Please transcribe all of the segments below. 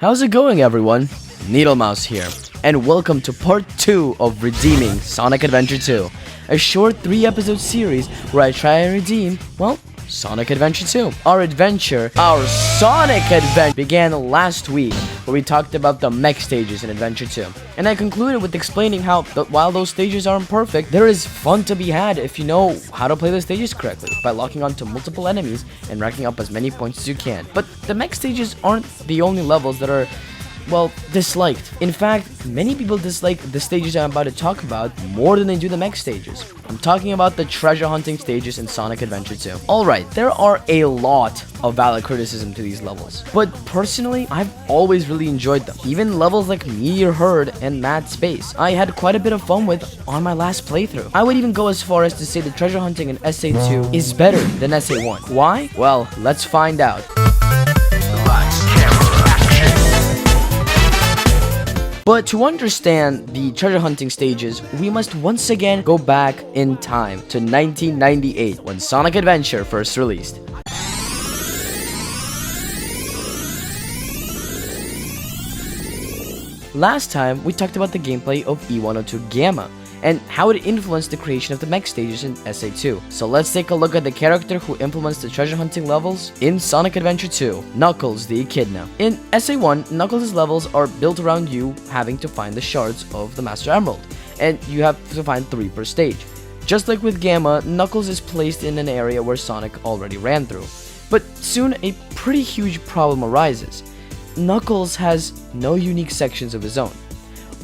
How's it going, everyone? NeedleMouse here, and welcome to part 2 of redeeming Sonic Adventure 2, a short 3-episode series where I try and redeem, well, Sonic Adventure 2. Our Sonic Adventure began last week, where we talked about the mech stages in Adventure 2, and I concluded with explaining how, while those stages aren't perfect, there is fun to be had if you know how to play the stages correctly, by locking onto multiple enemies and racking up as many points as you can. But the mech stages aren't the only levels that are, well, disliked. In fact, many people dislike the stages I'm about to talk about more than they do the mech stages. I'm talking about the treasure hunting stages in Sonic Adventure 2. Alright, there are a lot of valid criticism to these levels, but personally, I've always really enjoyed them. Even levels like Meteor Herd and Mad Space, I had quite a bit of fun with on my last playthrough. I would even go as far as to say the treasure hunting in SA2 is better than SA1. Why? Well, let's find out. But to understand the treasure hunting stages, we must once again go back in time to 1998 when Sonic Adventure first released. Last time, we talked about the gameplay of E102 Gamma and how it influenced the creation of the mech stages in SA2. So let's take a look at the character who implements the treasure hunting levels in Sonic Adventure 2, Knuckles the Echidna. In SA1, Knuckles' levels are built around you having to find the shards of the Master Emerald, and you have to find 3 per stage. Just like with Gamma, Knuckles is placed in an area where Sonic already ran through. But soon, a pretty huge problem arises. Knuckles has no unique sections of his own.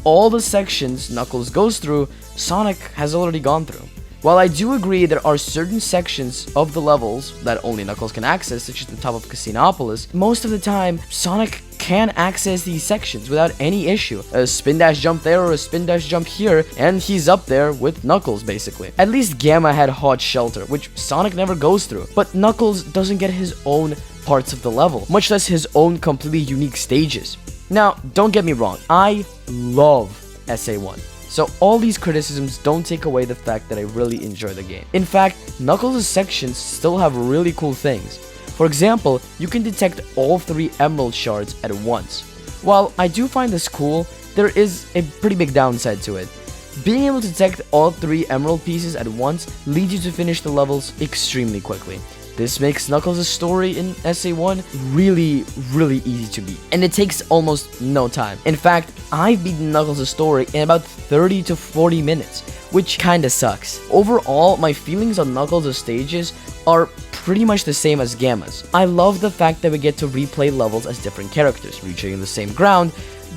All the sections Knuckles goes through, Sonic has already gone through. While I do agree there are certain sections of the levels that only Knuckles can access, such as the top of Casinopolis, most of the time, Sonic can access these sections without any issue. A spin dash jump there or a spin dash jump here, and he's up there with Knuckles, basically. At least Gamma had Hot Shelter, which Sonic never goes through, but Knuckles doesn't get his own parts of the level, much less his own completely unique stages. Now, don't get me wrong, I love SA1. So all these criticisms don't take away the fact that I really enjoy the game. In fact, Knuckles' sections still have really cool things. For example, you can detect all 3 emerald shards at once. While I do find this cool, there is a pretty big downside to it. Being able to detect all 3 emerald pieces at once leads you to finish the levels extremely quickly. This makes Knuckles' story in SA1 really easy to beat, and it takes almost no time. In fact, I've beaten Knuckles' story in about 30 to 40 minutes, which kinda sucks. Overall, my feelings on Knuckles' stages are pretty much the same as Gamma's. I love the fact that we get to replay levels as different characters, reaching the same ground,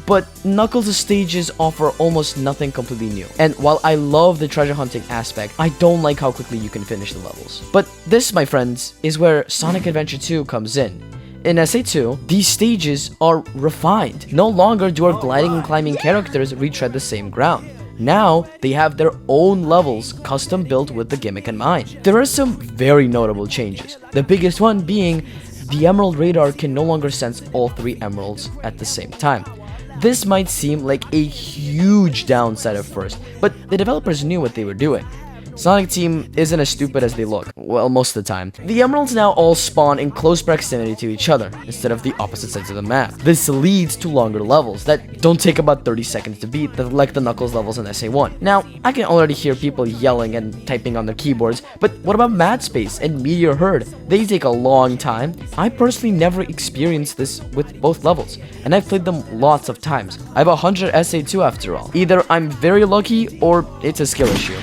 but Knuckles' stages offer almost nothing completely new. And while I love the treasure hunting aspect, I don't like how quickly you can finish the levels. But this, my friends, is where Sonic Adventure 2 comes in. In SA2, these stages are refined. No longer do our gliding and climbing characters retread the same ground. Now, they have their own levels custom built with the gimmick in mind. There are some very notable changes. The biggest one being, the Emerald Radar can no longer sense all 3 emeralds at the same time. This might seem like a huge downside at first, but the developers knew what they were doing. Sonic Team isn't as stupid as they look, well, most of the time. The emeralds now all spawn in close proximity to each other, instead of the opposite sides of the map. This leads to longer levels that don't take about 30 seconds to beat, like the Knuckles levels in SA1. Now, I can already hear people yelling and typing on their keyboards, but what about Mad Space and Meteor Herd? They take a long time. I personally never experienced this with both levels, and I've played them lots of times. I have 100 SA2 after all. Either I'm very lucky, or it's a skill issue.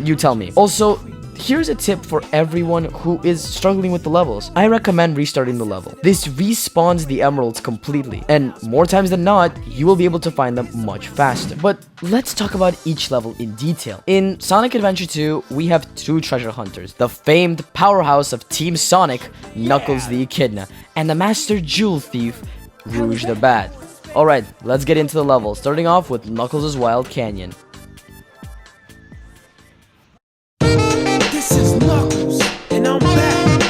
You tell me. Also, here's a tip for everyone who is struggling with the levels. I recommend restarting the level. This respawns the emeralds completely, and more times than not, you will be able to find them much faster. But let's talk about each level in detail. In Sonic Adventure 2, we have 2 treasure hunters, the famed powerhouse of Team Sonic, Knuckles the Echidna, and the master jewel thief, Rouge the Bat. Alright, let's get into the level, starting off with Knuckles' Wild Canyon. This is Knuckles, and I'm back.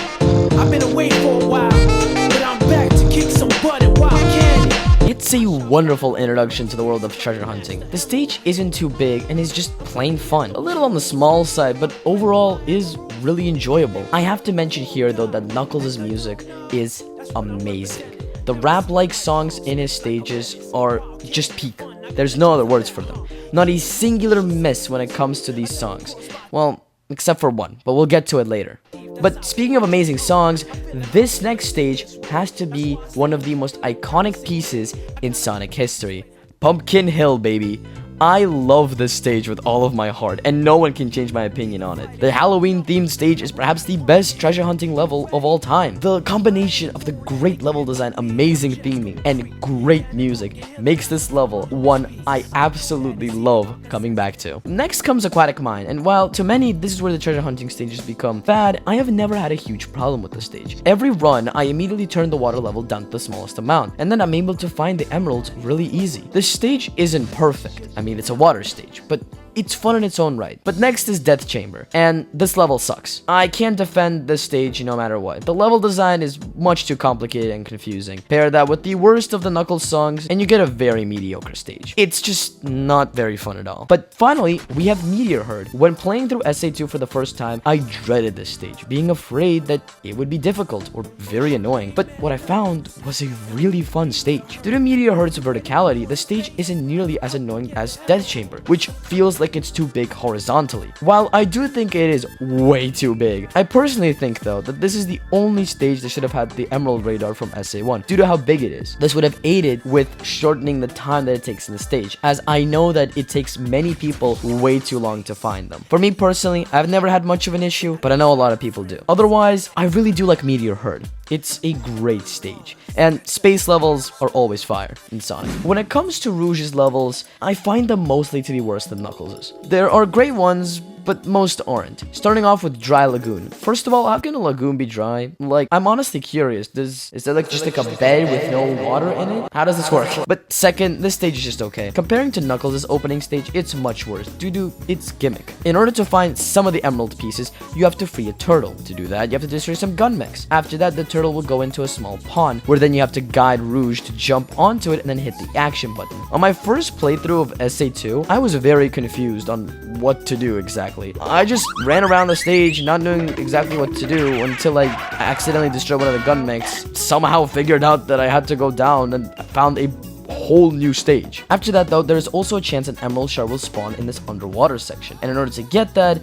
I've been away for a while, but I'm back to kick some butt in Wild Canyon. It's a wonderful introduction to the world of treasure hunting. The stage isn't too big and is just plain fun. A little on the small side, but overall is really enjoyable. I have to mention here though that Knuckles' music is amazing. The rap-like songs in his stages are just peak. There's no other words for them. Not a singular miss when it comes to these songs. Well, except for one, but we'll get to it later. But speaking of amazing songs, this next stage has to be one of the most iconic pieces in Sonic history. Pumpkin Hill, baby. I love this stage with all of my heart, and no one can change my opinion on it. The Halloween-themed stage is perhaps the best treasure hunting level of all time. The combination of the great level design, amazing theming, and great music makes this level one I absolutely love coming back to. Next comes Aquatic Mine, and while to many this is where the treasure hunting stages become bad, I have never had a huge problem with the stage. Every run, I immediately turn the water level down to the smallest amount, and then I'm able to find the emeralds really easy. The stage isn't perfect. I mean, it's a water stage, but it's fun in its own right. But next is Death Chamber, and this level sucks. I can't defend this stage no matter what. The level design is much too complicated and confusing. Pair that with the worst of the Knuckles songs, and you get a very mediocre stage. It's just not very fun at all. But finally, we have Meteor Herd. When playing through SA2 for the first time, I dreaded this stage, being afraid that it would be difficult or very annoying. But what I found was a really fun stage. Due to Meteor Herd's verticality, the stage isn't nearly as annoying as Death Chamber, which feels like it's too big horizontally. While I do think it is way too big, I personally think though that this is the only stage that should have had the Emerald Radar from SA1 due to how big it is. This would have aided with shortening the time that it takes in the stage, as I know that it takes many people way too long to find them. For me personally, I've never had much of an issue, but I know a lot of people do. Otherwise, I really do like Meteor Herd. It's a great stage, and space levels are always fire in Sonic. When it comes to Rouge's levels, I find them mostly to be worse than Knuckles'. There are great ones, but most aren't. Starting off with Dry Lagoon. First of all, how can a lagoon be dry? Like, I'm honestly curious. Is that like just like a bed with no water in it? How does this work? But second, this stage is just okay. Comparing to Knuckles' opening stage, it's much worse due to its gimmick. In order to find some of the emerald pieces, you have to free a turtle. To do that, you have to destroy some gun mechs. After that, the turtle will go into a small pond, where then you have to guide Rouge to jump onto it and then hit the action button. On my first playthrough of SA2, I was very confused on what to do exactly. I just ran around the stage not knowing exactly what to do until I accidentally destroyed one of the gun mechs, somehow figured out that I had to go down and found a whole new stage. After that though, there is also a chance an emerald shard will spawn in this underwater section, and in order to get that,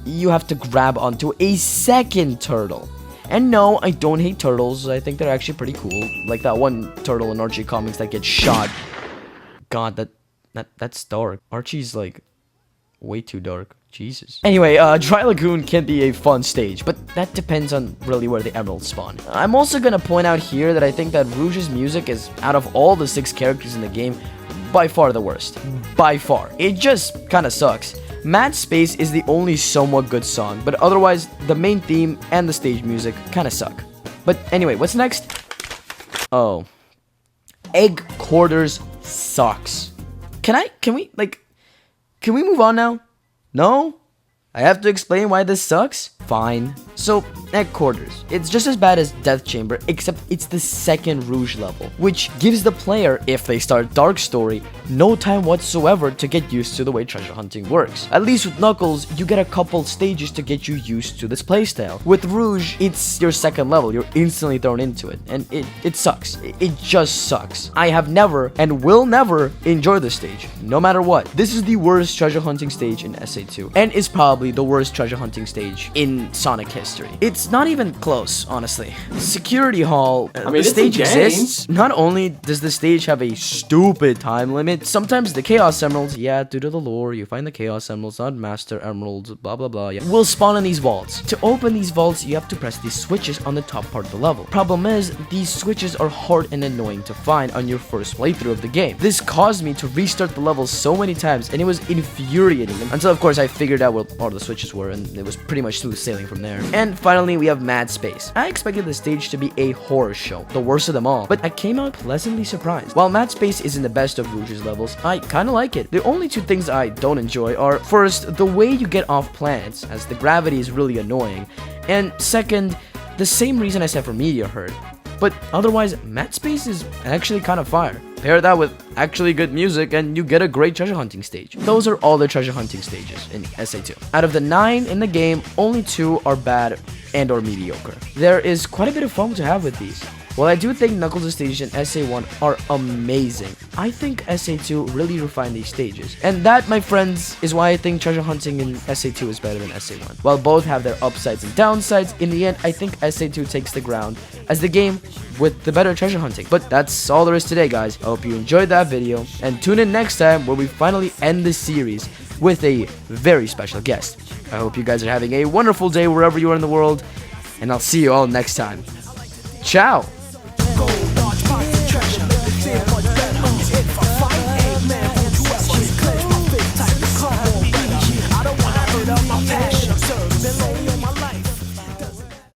you have to grab onto a second turtle. And no, I don't hate turtles. I think they're actually pretty cool. Like that one turtle in Archie comics that gets shot. God, that's dark. Archie's like way too dark. Jesus. Anyway, Dry Lagoon can be a fun stage, but that depends on really where the emeralds spawn. I'm also gonna point out here that I think that Rouge's music is, out of all the 6 characters in the game, by far the worst. By far. It just kinda sucks. Mad Space is the only somewhat good song, but otherwise, the main theme and the stage music kinda suck. But anyway, what's next? Oh. Egg Quarters sucks. Can we move on now? No? I have to explain why this sucks? Fine. So, Egg Quarters. It's just as bad as Death Chamber, except it's the second Rouge level, which gives the player, if they start Dark Story, no time whatsoever to get used to the way treasure hunting works. At least with Knuckles, you get a couple stages to get you used to this playstyle. With Rouge, it's your second level, you're instantly thrown into it, and it sucks. It just sucks. I have never, and will never, enjoy this stage, no matter what. This is the worst treasure hunting stage in SA2, and is probably the worst treasure hunting stage in Sonic history. It's not even close, honestly. Security Hall, the stage exists. Not only does the stage have a stupid time limit, sometimes the Chaos Emeralds, yeah, due to the lore, you find the Chaos Emeralds, not Master Emeralds, blah blah blah, yeah, will spawn in these vaults. To open these vaults, you have to press these switches on the top part of the level. Problem is, these switches are hard and annoying to find on your first playthrough of the game. This caused me to restart the level so many times, and it was infuriating, until of course I figured out what all the switches were, and it was pretty much smooth sailing from there. And finally, we have Mad Space. I expected the stage to be a horror show, the worst of them all, but I came out pleasantly surprised. While Mad Space isn't the best of Rouge's levels, I kinda like it. The only 2 things I don't enjoy are, first, the way you get off planets, as the gravity is really annoying, and second, the same reason I said for Meteor Herd. But otherwise, Mad Space is actually kind of fire. Pair that with actually good music and you get a great treasure hunting stage. Those are all the treasure hunting stages in SA2. Out of the 9 in the game, only 2 are bad and or mediocre. There is quite a bit of fun to have with these. While I do think Knuckles' stages in SA1 are amazing, I think SA2 really refined these stages. And that, my friends, is why I think treasure hunting in SA2 is better than SA1. While both have their upsides and downsides, in the end, I think SA2 takes the ground as the game with the better treasure hunting. But that's all there is today, guys. I hope you enjoyed that video, and tune in next time where we finally end this series with a very special guest. I hope you guys are having a wonderful day wherever you are in the world, and I'll see you all next time. Ciao!